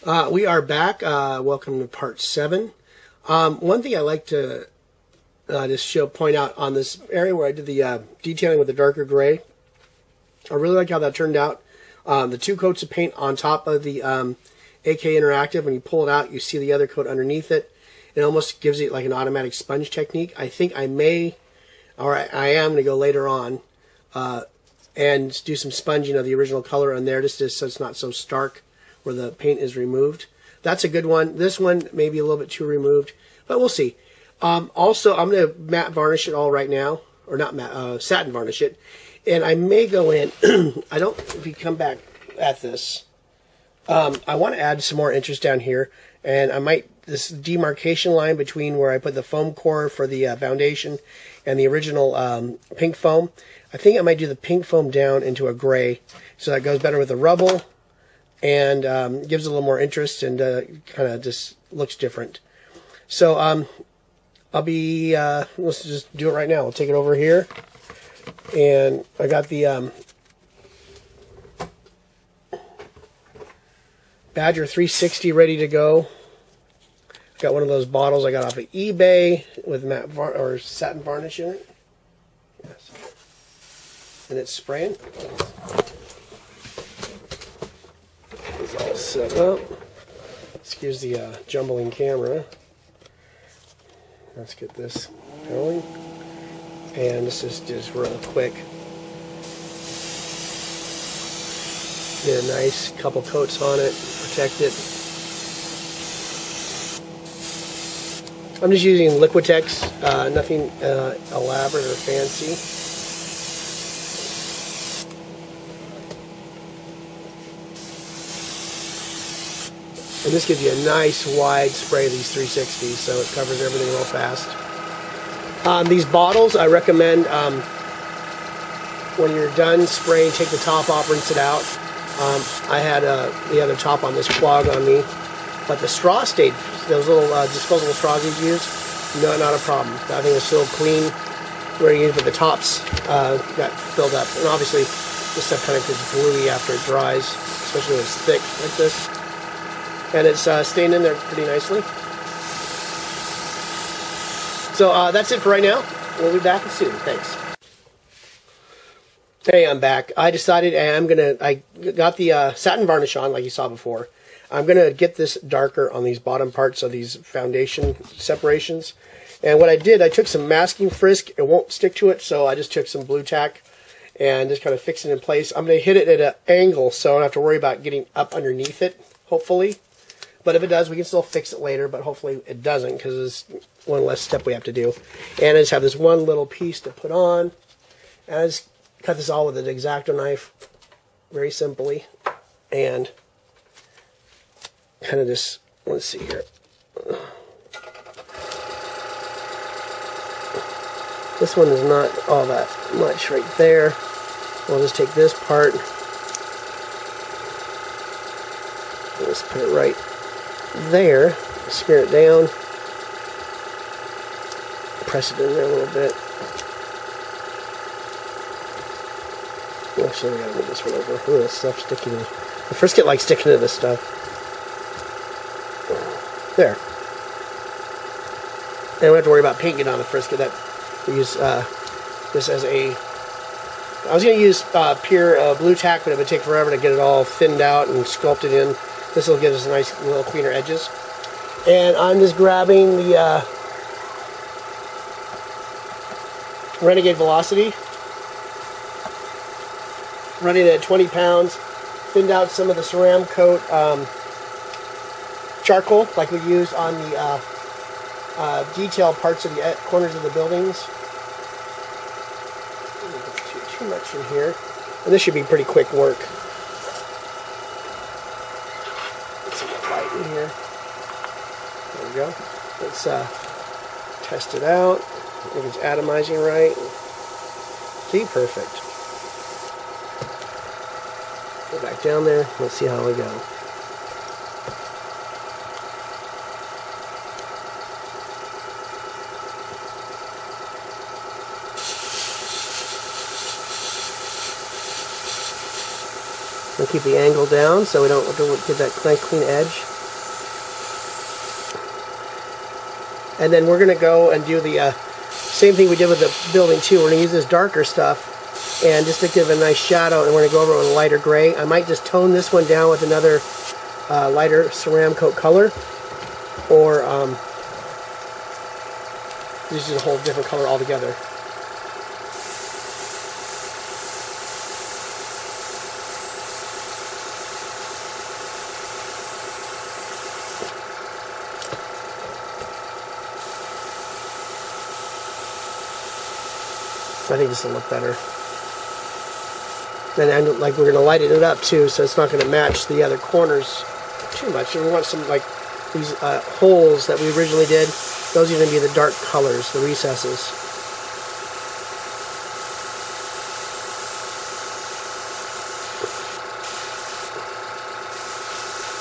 We are back. Welcome to part 7. One thing I like to just point out on this area where I did the detailing with the darker gray, I really like how that turned out. The 2 coats of paint on top of the AK Interactive, when you pull it out, you see the other coat underneath it. It almost gives it like an automatic sponge technique. I think I may, or I am going to go later on and do some sponging of the original color on there, just so it's not so stark where the paint is removed. That's a good one. This one may be a little bit too removed, but we'll see. Also, I'm going to matte varnish it all right now, or not matte, satin varnish it. And I may go in, I don't, if you come back at this, I want to add some more interest down here, and I might, this demarcation line between where I put the foam core for the foundation and the original pink foam, I think I might do the pink foam down into a gray, so that goes better with the rubble, and gives it a little more interest, and kind of just looks different. So I'll be, let's just do it right now. We'll take it over here, and I got the Badger 360 ready to go. Got one of those bottles I got off of eBay with matte or satin varnish in it. Yes. And it's spraying. It's all set up. Excuse the jumbling camera. Let's get this going. And this is just real quick. Get a nice couple coats on it, protect it. I'm just using Liquitex, nothing elaborate or fancy. And this gives you a nice wide spray of these 360s, so it covers everything real fast. These bottles, I recommend when you're done spraying, take the top off, rinse it out. I had the other top on this clog on me, but the straw stayed, those little disposable straws you use, no, not a problem. I think it's still clean, ready to use, but the tops got filled up. And obviously, this stuff kind of gets bluey after it dries, especially when it's thick like this. And it's staying in there pretty nicely. So that's it for right now. We'll be back soon. Thanks. Hey, I'm back. I decided I got the satin varnish on like you saw before. I'm going to get this darker on these bottom parts of these foundation separations. And what I did, I took some masking frisk. It won't stick to it, so I just took some blue tack and just kind of fix it in place. I'm going to hit it at an angle so I don't have to worry about getting up underneath it, hopefully. But if it does, we can still fix it later, but hopefully it doesn't, because it's one less step we have to do. And I just have this one little piece to put on. And I just cut this all with an X-Acto knife, very simply. And kind of just, let's see here. This one is not all that much right there. We'll just take this part. Let's put it right there, smear it down, press it in there a little bit. Actually, I gotta move this one over. Ooh, this stuff's sticking to the frisket likes sticking to this stuff. There. And we don't have to worry about paint getting on the frisket. That we use this as a. I was going to use pure blue tack, but it would take forever to get it all thinned out and sculpted in. This will give us a nice little cleaner edges. And I'm just grabbing the Renegade Velocity. Running it at 20 pounds. Thinned out some of the Ceram Coat charcoal, like we use on the detail parts of the corners of the buildings. Too much in here. And this should be pretty quick work. In here. There we go. Let's test it out. If it's atomizing right. See, perfect. Go back down there. Let's see how we go. We'll keep the angle down so we don't get that nice clean edge. And then we're going to go and do the same thing we did with the building too. We're going to use this darker stuff and just to give a nice shadow, and we're going to go over it with a lighter gray. I might just tone this one down with another lighter Ceramcoat color, or this is a whole different color altogether. I think this will look better. And like we're going to lighten it up too, so it's not going to match the other corners too much. And we want some like these holes that we originally did. Those are going to be the dark colors, the recesses.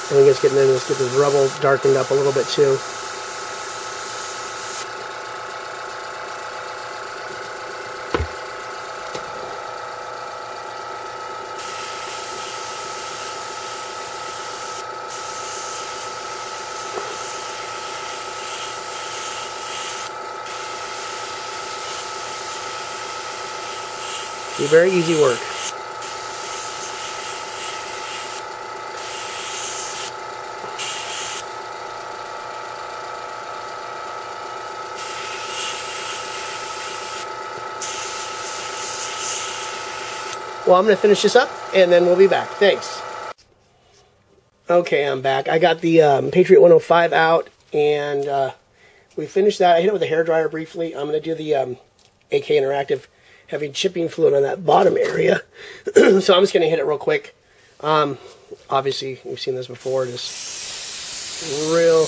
And we just get the rubble darkened up a little bit too. Be very easy work. Well, I'm going to finish this up, and then we'll be back. Thanks. Okay, I'm back. I got the Patriot 105 out, and we finished that. I hit it with a hairdryer briefly. I'm going to do the AK Interactive heavy chipping fluid on that bottom area. So I'm just going to hit it real quick. Obviously, you've seen this before. Just real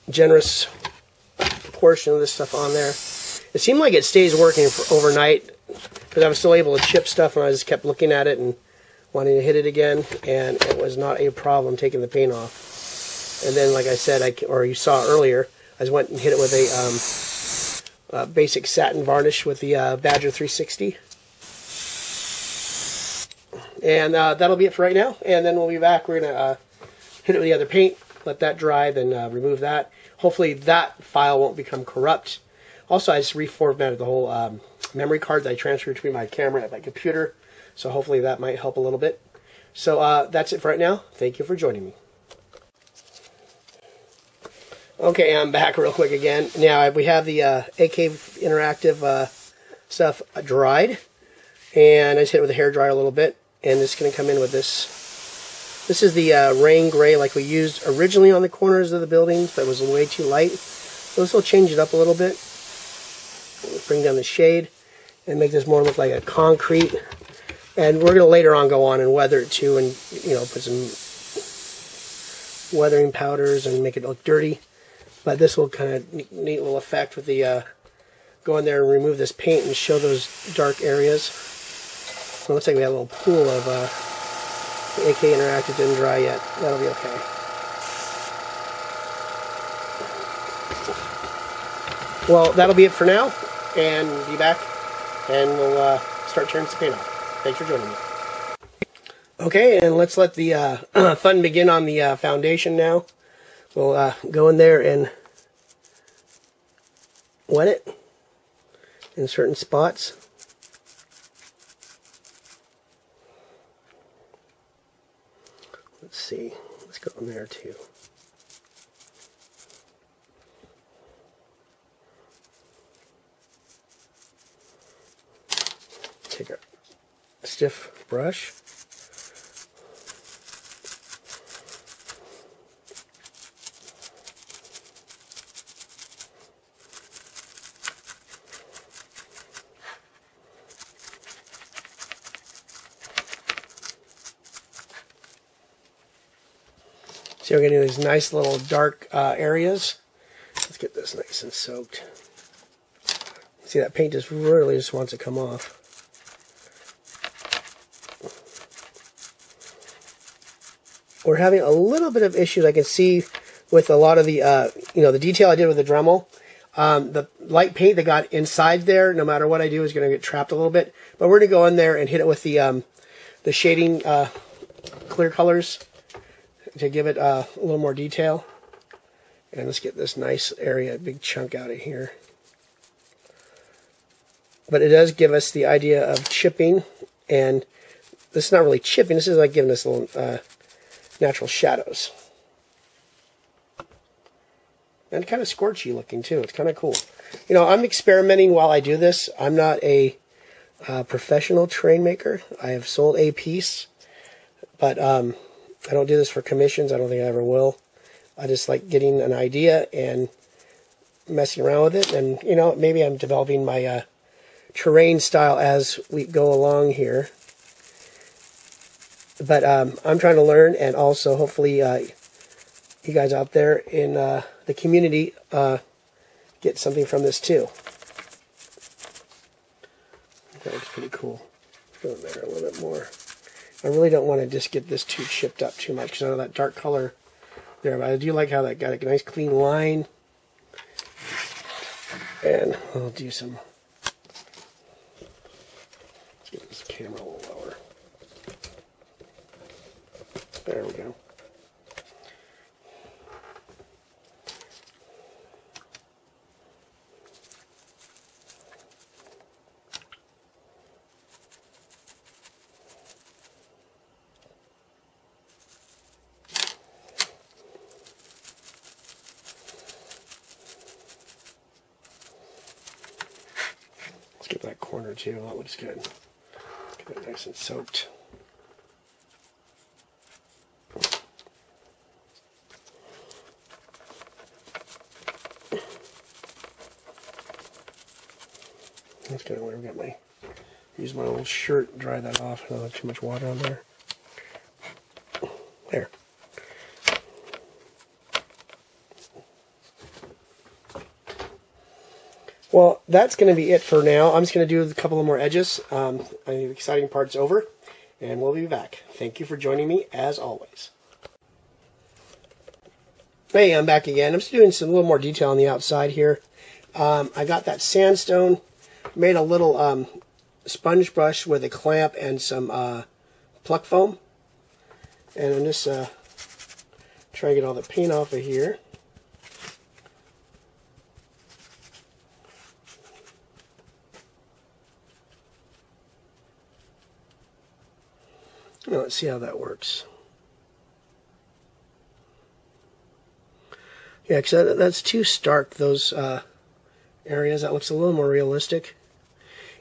generous portion of this stuff on there. It seemed like it stays working for overnight, because I was still able to chip stuff, and I just kept looking at it and wanting to hit it again, and it was not a problem taking the paint off. And then, like I said, or you saw earlier, I just went and hit it with a basic satin varnish with the Badger 360. And that'll be it for right now, and then we'll be back. We're going to hit it with the other paint, let that dry, then remove that. Hopefully that file won't become corrupt. Also, I just reformatted the whole memory card that I transferred between my camera and my computer, so hopefully that might help a little bit. So that's it for right now. Thank you for joining me. Okay, I'm back real quick again. Now we have the AK Interactive stuff dried, and I just hit it with a hairdryer a little bit, and it's going to come in with this. This is the rain gray like we used originally on the corners of the buildings, but it was way too light. So this will change it up a little bit. Bring down the shade and make this more look like a concrete. And we're going to later on go on and weather it too, and put some weathering powders and make it look dirty. But this will kind of neat little effect with the go in there and remove this paint and show those dark areas. So it looks like we have a little pool of the AK Interactive didn't dry yet. That'll be okay. Well, that'll be it for now, and be back, and we'll start turning some paint off. Thanks for joining me. Okay, and let's let the fun begin on the foundation now. We'll go in there and wet it in certain spots. Let's see, let's go in there too. Take a stiff brush. So we're getting these nice little dark areas. Let's get this nice and soaked. See, that paint just really just wants to come off. We're having a little bit of issues I can see with a lot of the, the detail I did with the Dremel. The light paint that got inside there, no matter what I do, is going to get trapped a little bit. But we're going to go in there and hit it with the shading clear colors to give it a little more detail. And let's get this nice area, big chunk out of here. But it does give us the idea of chipping, and this is not really chipping, this is like giving us little natural shadows. And kind of scorchy looking too, it's kind of cool. You know, I'm experimenting while I do this. I'm not a professional terrain maker. I have sold a piece, but I don't do this for commissions. I don't think I ever will. I just like getting an idea and messing around with it. And, you know, maybe I'm developing my terrain style as we go along here. But I'm trying to learn, and also hopefully you guys out there in the community get something from this too. That looks pretty cool. Go in there a little bit more. I really don't want to just get this too chipped up too much, because I know that dark color there, but I do like how that got a nice clean line. And I'll do some, let's get this camera a little lower. There we go. Let's get that corner too, that looks good. Get it nice and soaked. That's kind of where I got my, use my old shirt, dry that off. I don't have too much water on there. There. Well, that's going to be it for now. I'm just going to do a couple of more edges. The exciting part's over, and we'll be back. Thank you for joining me, as always. Hey, I'm back again. I'm just doing a little more detail on the outside here. I got that sandstone, made a little sponge brush with a clamp and some pluck foam. And I'm just trying to get all the paint off of here. Now, let's see how that works. Yeah, because that's too stark, those areas. That looks a little more realistic.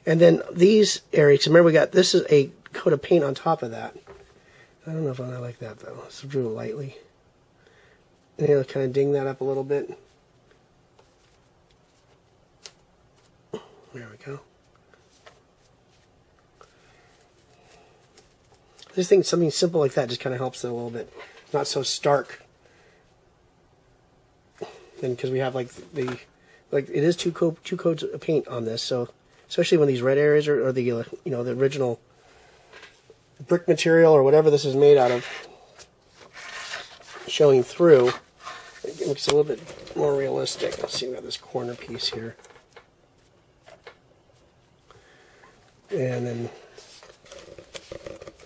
And then these areas, remember we got, this is a coat of paint on top of that. I don't know if I like that though. Let's do it lightly. And it'll kind of ding that up a little bit. There we go. I just think something simple like that just kind of helps it a little bit. Not so stark. And because we have like it is two coats of paint on this, so especially when these red areas are, or the you know, the original brick material or whatever this is made out of showing through, it looks a little bit more realistic. Let's see, we got this corner piece here. And then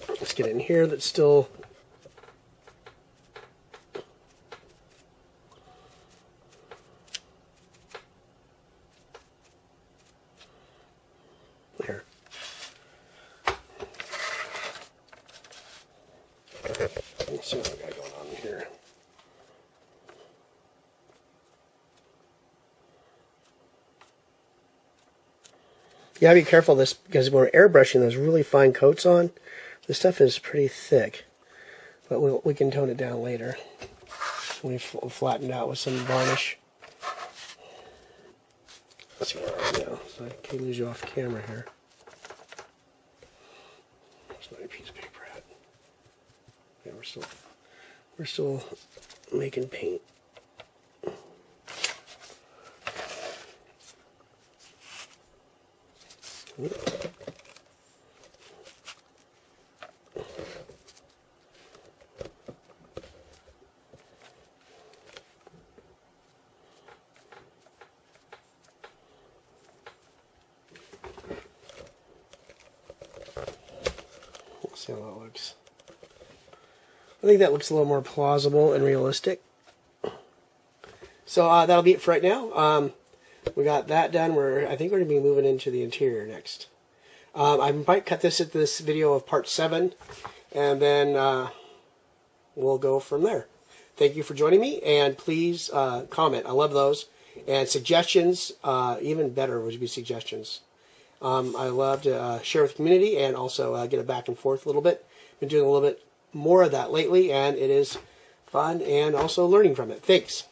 let's get in here that's still there. Let's see what we got going on here. You gotta be careful of this, because when we're airbrushing those really fine coats on, this stuff is pretty thick, but we can tone it down later. We flatten out with some varnish. Let's see where I am now, so I can't lose you off camera here. There's not a piece of paper at. Yeah, we're still making paint. Let's see how that looks. I think that looks a little more plausible and realistic. So that'll be it for right now. We got that done. I think we're going to be moving into the interior next. I might cut this at this video of part 7, and then we'll go from there. Thank you for joining me, and please comment. I love those. And suggestions, even better would be suggestions. I love to share with the community and also get it back and forth a little bit. Been doing a little bit more of that lately, and it is fun and also learning from it. Thanks.